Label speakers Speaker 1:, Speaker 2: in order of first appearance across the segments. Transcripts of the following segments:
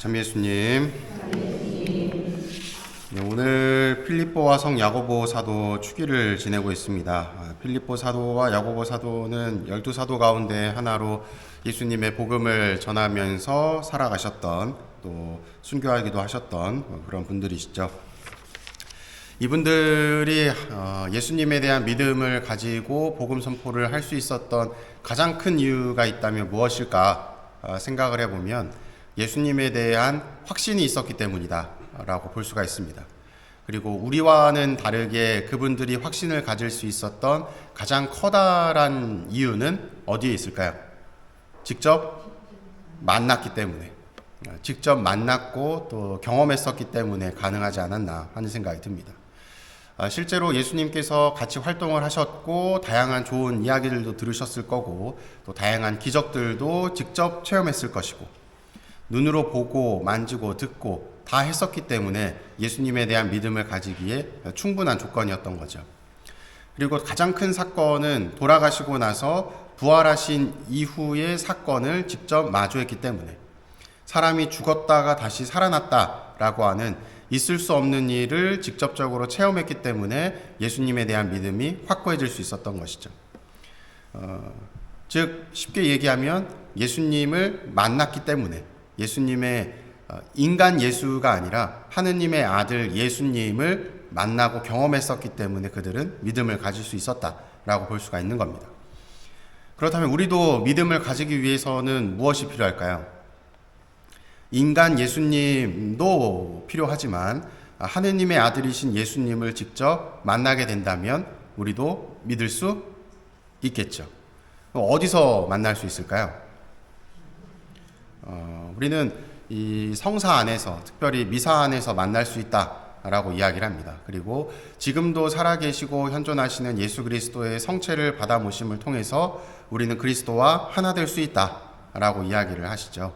Speaker 1: 참 예수님. 네, 오늘 필립보와 성 야고보 사도 축일을 지내고 있습니다. 필립보 사도와 야고보 사도는 12사도 가운데 하나로 예수님의 복음을 전하면서 살아가셨던, 또 순교하기도 하셨던 그런 분들이시죠. 이분들이 예수님에 대한 믿음을 가지고 복음 선포를 할 수 있었던 가장 큰 이유가 있다면 무엇일까 생각을 해보면 예수님에 대한 확신이 있었기 때문이다 라고 볼 수가 있습니다. 그리고 우리와는 다르게 그분들이 확신을 가질 수 있었던 가장 커다란 이유는 어디에 있을까요? 직접 만났기 때문에, 직접 만났고 또 경험했었기 때문에 가능하지 않았나 하는 생각이 듭니다. 실제로 예수님께서 같이 활동을 하셨고 다양한 좋은 이야기들도 들으셨을 거고 또 다양한 기적들도 직접 체험했을 것이고 눈으로 보고 만지고 듣고 다 했었기 때문에 예수님에 대한 믿음을 가지기에 충분한 조건이었던 거죠. 그리고 가장 큰 사건은 돌아가시고 나서 부활하신 이후의 사건을 직접 마주했기 때문에 사람이 죽었다가 다시 살아났다라고 하는 있을 수 없는 일을 직접적으로 체험했기 때문에 예수님에 대한 믿음이 확고해질 수 있었던 것이죠. 즉 쉽게 얘기하면 예수님을 만났기 때문에 예수님의 인간 예수가 아니라 하느님의 아들 예수님을 만나고 경험했었기 때문에 그들은 믿음을 가질 수 있었다라고 볼 수가 있는 겁니다. 그렇다면 우리도 믿음을 가지기 위해서는 무엇이 필요할까요? 인간 예수님도 필요하지만 하느님의 아들이신 예수님을 직접 만나게 된다면 우리도 믿을 수 있겠죠. 어디서 만날 수 있을까요? 우리는 이 성사 안에서, 특별히 미사 안에서 만날 수 있다라고 이야기를 합니다. 그리고 지금도 살아계시고 현존하시는 예수 그리스도의 성체를 받아 모심을 통해서 우리는 그리스도와 하나 될 수 있다라고 이야기를 하시죠.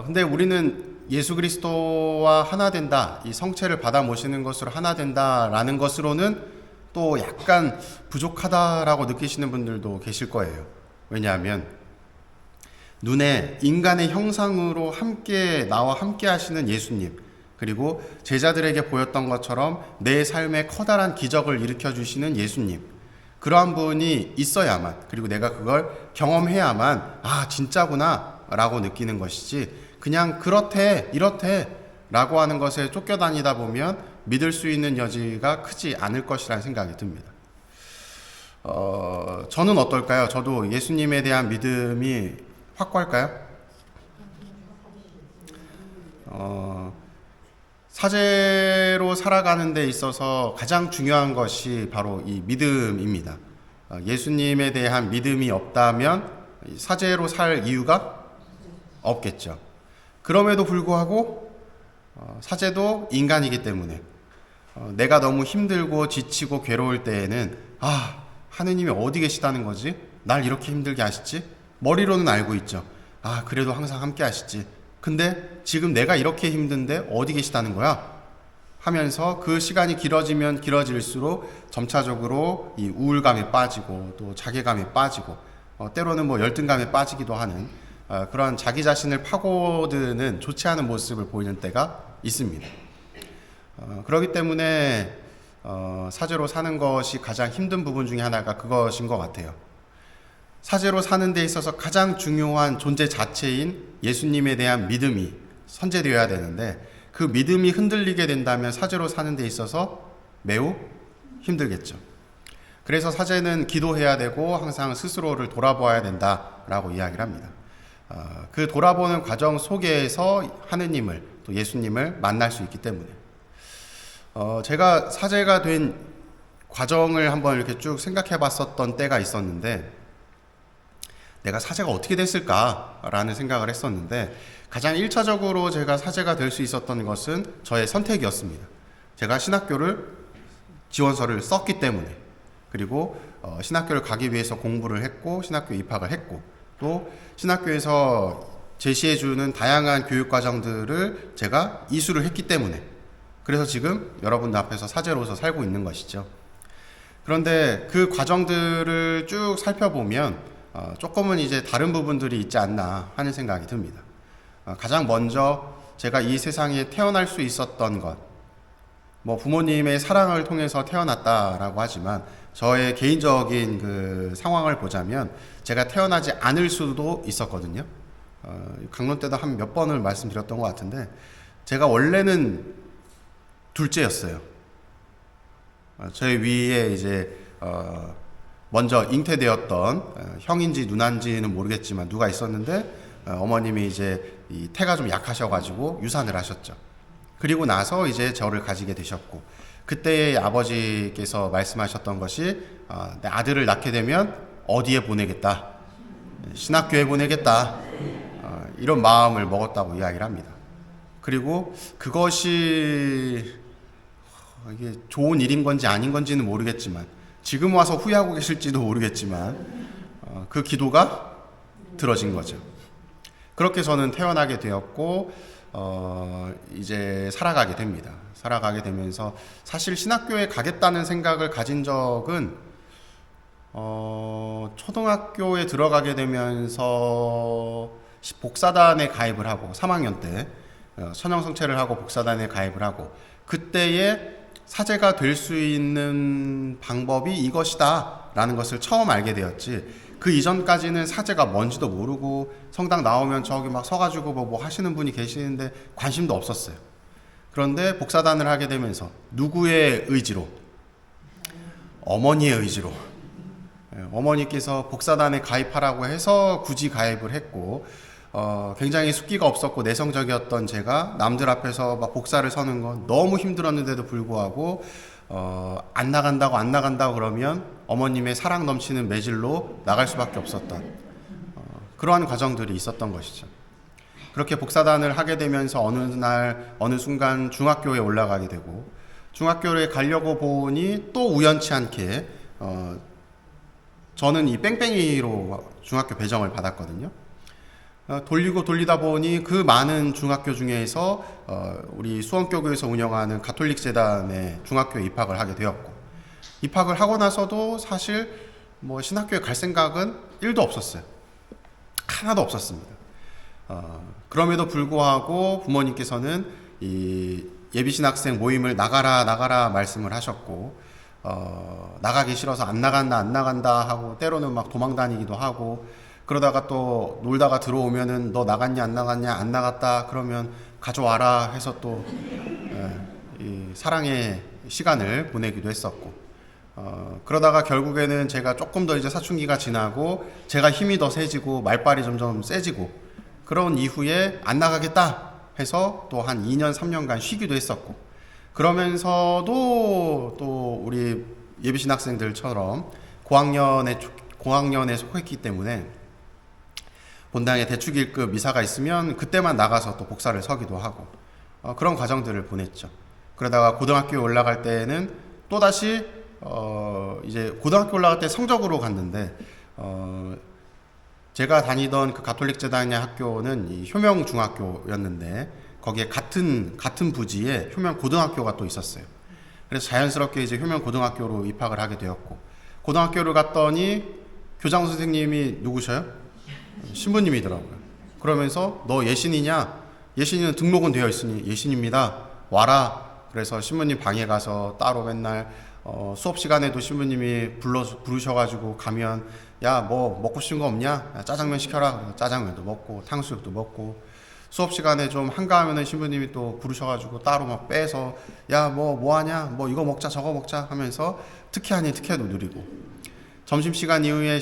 Speaker 1: 근데 우리는 예수 그리스도와 하나 된다, 이 성체를 받아 모시는 것으로 하나 된다라는 것으로는 또 약간 부족하다라고 느끼시는 분들도 계실 거예요. 왜냐하면 눈에 인간의 형상으로 나와 함께 하시는 예수님, 그리고 제자들에게 보였던 것처럼 내 삶에 커다란 기적을 일으켜 주시는 예수님, 그러한 분이 있어야만, 그리고 내가 그걸 경험해야만 진짜구나 라고 느끼는 것이지 그냥 그렇대 이렇대 라고 하는 것에 쫓겨다니다 보면 믿을 수 있는 여지가 크지 않을 것이라는 생각이 듭니다. 저는 어떨까요? 저도 예수님에 대한 믿음이 확고할까요? 사제로 살아가는 데 있어서 가장 중요한 것이 바로 이 믿음입니다. 예수님에 대한 믿음이 없다면 사제로 살 이유가 없겠죠. 그럼에도 불구하고 사제도 인간이기 때문에 내가 너무 힘들고 지치고 괴로울 때에는 하느님이 어디 계시다는 거지? 날 이렇게 힘들게 하시지? 머리로는 알고 있죠. 그래도 항상 함께 하시지. 근데 지금 내가 이렇게 힘든데 어디 계시다는 거야? 하면서 그 시간이 길어지면 길어질수록 점차적으로 이 우울감에 빠지고 또 자괴감에 빠지고 때로는 열등감에 빠지기도 하는 그런 자기 자신을 파고드는 좋지 않은 모습을 보이는 때가 있습니다. 그렇기 때문에 사제로 사는 것이 가장 힘든 부분 중에 하나가 그것인 것 같아요. 사제로 사는 데 있어서 가장 중요한 존재 자체인 예수님에 대한 믿음이 선제되어야 되는데 그 믿음이 흔들리게 된다면 사제로 사는 데 있어서 매우 힘들겠죠. 그래서 사제는 기도해야 되고 항상 스스로를 돌아보아야 된다라고 이야기를 합니다. 그 돌아보는 과정 속에서 하느님을 또 예수님을 만날 수 있기 때문에 제가 사제가 된 과정을 한번 이렇게 쭉 생각해 봤었던 때가 있었는데 내가 사제가 어떻게 됐을까라는 생각을 했었는데 가장 1차적으로 제가 사제가 될 수 있었던 것은 저의 선택이었습니다. 제가 신학교를 지원서를 썼기 때문에 그리고 신학교를 가기 위해서 공부를 했고 신학교에 입학을 했고 또 신학교에서 제시해주는 다양한 교육과정들을 제가 이수를 했기 때문에 그래서 지금 여러분들 앞에서 사제로서 살고 있는 것이죠. 그런데 그 과정들을 쭉 살펴보면 조금은 이제 다른 부분들이 있지 않나 하는 생각이 듭니다. 가장 먼저 제가 이 세상에 태어날 수 있었던 것, 뭐 부모님의 사랑을 통해서 태어났다라고 하지만 저의 개인적인 그 상황을 보자면 제가 태어나지 않을 수도 있었거든요. 강론 때도 한 몇 번을 말씀드렸던 것 같은데 제가 원래는 둘째였어요. 저희 위에 이제 먼저 잉태되었던 형인지 누나인지는 모르겠지만 누가 있었는데 어머님이 이제 이 태가 좀 약하셔가지고 유산을 하셨죠. 그리고 나서 이제 저를 가지게 되셨고 그때 아버지께서 말씀하셨던 것이 내 아들을 낳게 되면 어디에 보내겠다, 신학교에 보내겠다, 이런 마음을 먹었다고 이야기를 합니다. 그리고 그것이 이게 좋은 일인 건지 아닌 건지는 모르겠지만 지금 와서 후회하고 계실지도 모르겠지만 그 기도가 들어진 거죠. 그렇게 저는 태어나게 되었고 이제 살아가게 됩니다. 살아가게 되면서 사실 신학교에 가겠다는 생각을 가진 적은 초등학교에 들어가게 되면서 복사단에 가입을 하고 3학년 때 선형성체를 하고 복사단에 가입을 하고 그때에 사제가 될 수 있는 방법이 이것이다 라는 것을 처음 알게 되었지 그 이전까지는 사제가 뭔지도 모르고 성당 나오면 저기 막 서가지고 뭐 하시는 분이 계시는데 관심도 없었어요. 그런데 복사단을 하게 되면서 누구의 의지로? 어머니의 의지로. 어머니께서 복사단에 가입하라고 해서 굳이 가입을 했고 굉장히 숫기가 없었고 내성적이었던 제가 남들 앞에서 막 복사를 서는 건 너무 힘들었는데도 불구하고 안 나간다고 그러면 어머님의 사랑 넘치는 매질로 나갈 수밖에 없었던 그러한 과정들이 있었던 것이죠. 그렇게 복사단을 하게 되면서 어느 순간 중학교에 올라가게 되고 중학교에 가려고 보니 또 우연치 않게 저는 이 뺑뺑이로 중학교 배정을 받았거든요. 돌리다 보니 그 많은 중학교 중에서 우리 수원교구에서 운영하는 가톨릭 재단에 중학교에 입학을 하게 되었고 입학을 하고 나서도 사실 뭐 신학교에 갈 생각은 1도 없었어요. 하나도 없었습니다. 그럼에도 불구하고 부모님께서는 이 예비신학생 모임을 나가라 말씀을 하셨고 나가기 싫어서 안 나간다 하고 때로는 막 도망 다니기도 하고 그러다가 또 놀다가 들어오면은 너 나갔냐 안 나갔냐 안 나갔다 그러면 가져와라 해서 또 이 사랑의 시간을 보내기도 했었고 그러다가 결국에는 제가 조금 더 이제 사춘기가 지나고 제가 힘이 더 세지고 말빨이 점점 세지고 그런 이후에 안 나가겠다 해서 또 한 2년 3년간 쉬기도 했었고 그러면서도 또 우리 예비신학생들처럼 고학년에 속했기 때문에 본당에 대축 1급 미사가 있으면 그때만 나가서 또 복사를 서기도 하고 그런 과정들을 보냈죠. 그러다가 고등학교에 올라갈 때는 또다시 이제 고등학교 올라갈 때 성적으로 갔는데 제가 다니던 그 가톨릭 재단의 학교는 이 효명 중학교였는데 거기에 같은 부지에 효명 고등학교가 또 있었어요. 그래서 자연스럽게 이제 효명 고등학교로 입학을 하게 되었고 고등학교를 갔더니 교장 선생님이 누구셔요? 신부님이더라고요. 그러면서 너 예신이냐? 예신이는 등록은 되어 있으니 예신입니다. 와라. 그래서 신부님 방에 가서 따로 맨날 수업 시간에도 신부님이 부르셔가지고 가면 야 뭐 먹고 싶은 거 없냐? 야, 짜장면 시켜라. 짜장면도 먹고 탕수육도 먹고 수업 시간에 좀 한가하면은 신부님이 또 부르셔가지고 따로 막 빼서 야 뭐 하냐? 뭐 이거 먹자 저거 먹자 하면서 특혜 아닌 특혜도 누리고 점심시간 이후에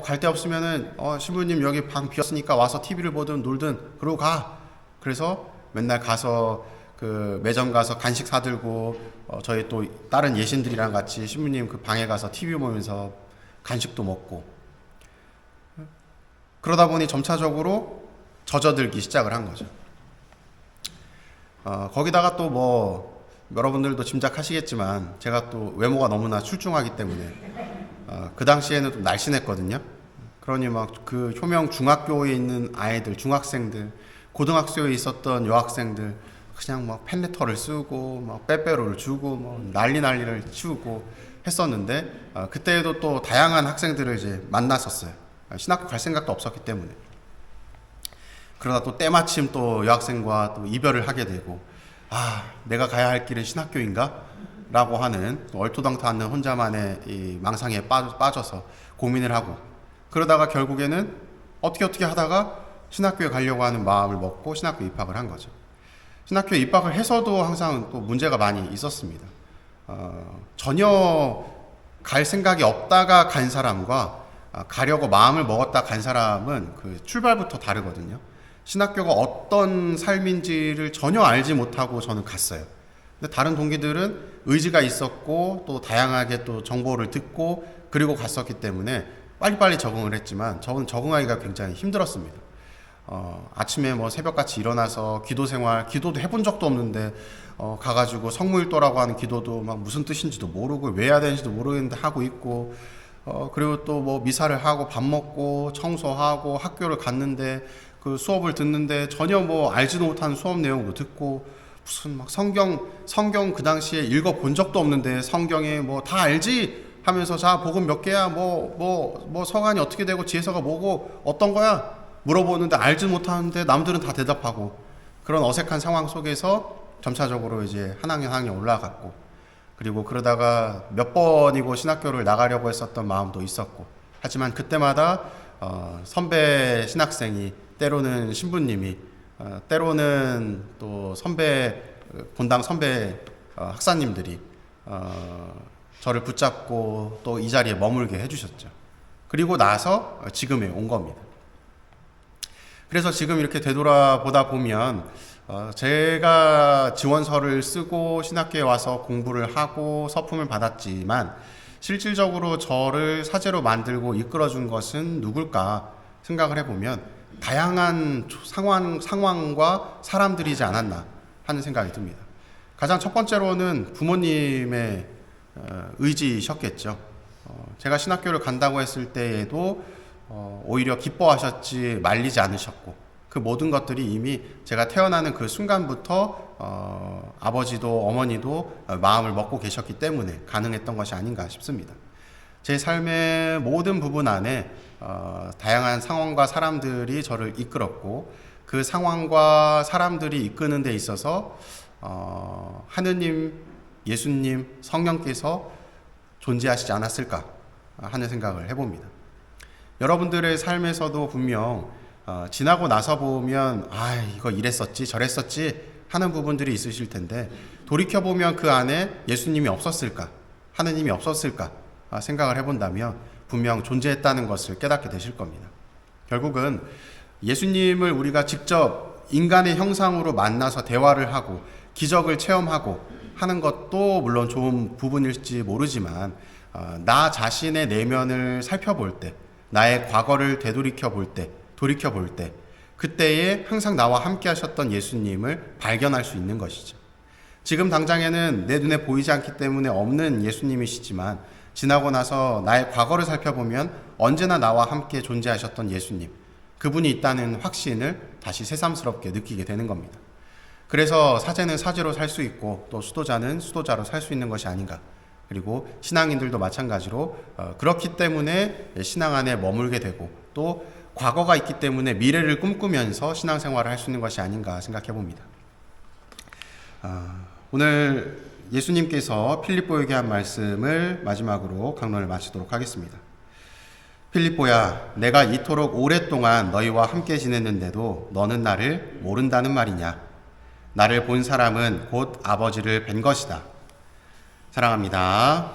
Speaker 1: 갈 데 없으면은 신부님 여기 방 비었으니까 와서 TV를 보든 놀든 그러고 가. 그래서 맨날 가서 그 매점 가서 간식 사들고 저희 또 다른 예신들이랑 같이 신부님 그 방에 가서 TV 보면서 간식도 먹고 그러다 보니 점차적으로 젖어들기 시작을 한 거죠. 거기다가 또 뭐 여러분들도 짐작하시겠지만 제가 또 외모가 너무나 출중하기 때문에 그 당시에는 좀 날씬했거든요. 그러니 막 그 효명 중학교에 있는 아이들, 중학생들, 고등학교에 있었던 여학생들 그냥 막 팬레터를 쓰고 막 빼빼로를 주고 뭐 난리를 치우고 했었는데 그때에도 또 다양한 학생들을 이제 만났었어요. 신학교 갈 생각도 없었기 때문에. 그러다 또 때마침 또 여학생과 또 이별을 하게 되고, 내가 가야 할 길은 신학교인가? 라고 하는 얼토당토 않는 혼자만의 이 망상에 빠져서 고민을 하고, 그러다가 결국에는 어떻게 하다가 신학교에 가려고 하는 마음을 먹고 신학교 입학을 한 거죠. 신학교에 입학을 해서도 항상 또 문제가 많이 있었습니다. 전혀 갈 생각이 없다가 간 사람과 가려고 마음을 먹었다 간 사람은 그 출발부터 다르거든요. 신학교가 어떤 삶인지를 전혀 알지 못하고 저는 갔어요. 근데 다른 동기들은 의지가 있었고 또 다양하게 또 정보를 듣고 그리고 갔었기 때문에 빨리빨리 적응을 했지만 저는 적응하기가 굉장히 힘들었습니다. 아침에 뭐 새벽같이 일어나서 기도 생활, 기도도 해본 적도 없는데 가가지고 성무일도라고 하는 기도도 막 무슨 뜻인지도 모르고 왜 해야 되는지도 모르겠는데 하고 있고, 그리고 또 뭐 미사를 하고 밥 먹고 청소하고 학교를 갔는데 그 수업을 듣는데 전혀 뭐 알지도 못하는 수업 내용도 듣고, 무슨 막 성경 그 당시에 읽어본 적도 없는데 성경에 뭐 다 알지 하면서 자 복음 몇 개야, 뭐 서간이 어떻게 되고 지혜서가 뭐고 어떤 거야 물어보는데 알지 못하는데 남들은 다 대답하고, 그런 어색한 상황 속에서 점차적으로 이제 한 학년 올라갔고, 그리고 그러다가 몇 번이고 신학교를 나가려고 했었던 마음도 있었고, 하지만 그때마다 선배 신학생이, 때로는 신부님이, 때로는 또 본당 선배 학사님들이 저를 붙잡고 또 이 자리에 머물게 해주셨죠. 그리고 나서 지금에 온 겁니다. 그래서 지금 이렇게 되돌아보다 보면 제가 지원서를 쓰고 신학교에 와서 공부를 하고 서품을 받았지만 실질적으로 저를 사제로 만들고 이끌어준 것은 누굴까 생각을 해보면 다양한 상황과 사람들이지 않았나 하는 생각이 듭니다. 가장 첫 번째로는 부모님의 의지셨겠죠. 제가 신학교를 간다고 했을 때에도 오히려 기뻐하셨지 말리지 않으셨고, 그 모든 것들이 이미 제가 태어나는 그 순간부터 아버지도 어머니도 마음을 먹고 계셨기 때문에 가능했던 것이 아닌가 싶습니다. 제 삶의 모든 부분 안에 다양한 상황과 사람들이 저를 이끌었고, 그 상황과 사람들이 이끄는 데 있어서 하느님, 예수님, 성령께서 존재하시지 않았을까 하는 생각을 해봅니다. 여러분들의 삶에서도 분명 지나고 나서 보면 이거 이랬었지 저랬었지 하는 부분들이 있으실 텐데, 돌이켜보면 그 안에 예수님이 없었을까, 하느님이 없었을까 생각을 해본다면 분명 존재했다는 것을 깨닫게 되실 겁니다. 결국은 예수님을 우리가 직접 인간의 형상으로 만나서 대화를 하고 기적을 체험하고 하는 것도 물론 좋은 부분일지 모르지만, 나 자신의 내면을 살펴볼 때, 나의 과거를 돌이켜볼 때 그때에 항상 나와 함께 하셨던 예수님을 발견할 수 있는 것이죠. 지금 당장에는 내 눈에 보이지 않기 때문에 없는 예수님이시지만 지나고 나서 나의 과거를 살펴보면 언제나 나와 함께 존재하셨던 예수님, 그분이 있다는 확신을 다시 새삼스럽게 느끼게 되는 겁니다. 그래서 사제는 사제로 살 수 있고 또 수도자는 수도자로 살 수 있는 것이 아닌가. 그리고 신앙인들도 마찬가지로 그렇기 때문에 신앙 안에 머물게 되고, 또 과거가 있기 때문에 미래를 꿈꾸면서 신앙생활을 할 수 있는 것이 아닌가 생각해 봅니다. 오늘 예수님께서 필립보에게 한 말씀을 마지막으로 강론을 마치도록 하겠습니다. 필립보야, 내가 이토록 오랫동안 너희와 함께 지냈는데도 너는 나를 모른다는 말이냐? 나를 본 사람은 곧 아버지를 뵌 것이다. 사랑합니다.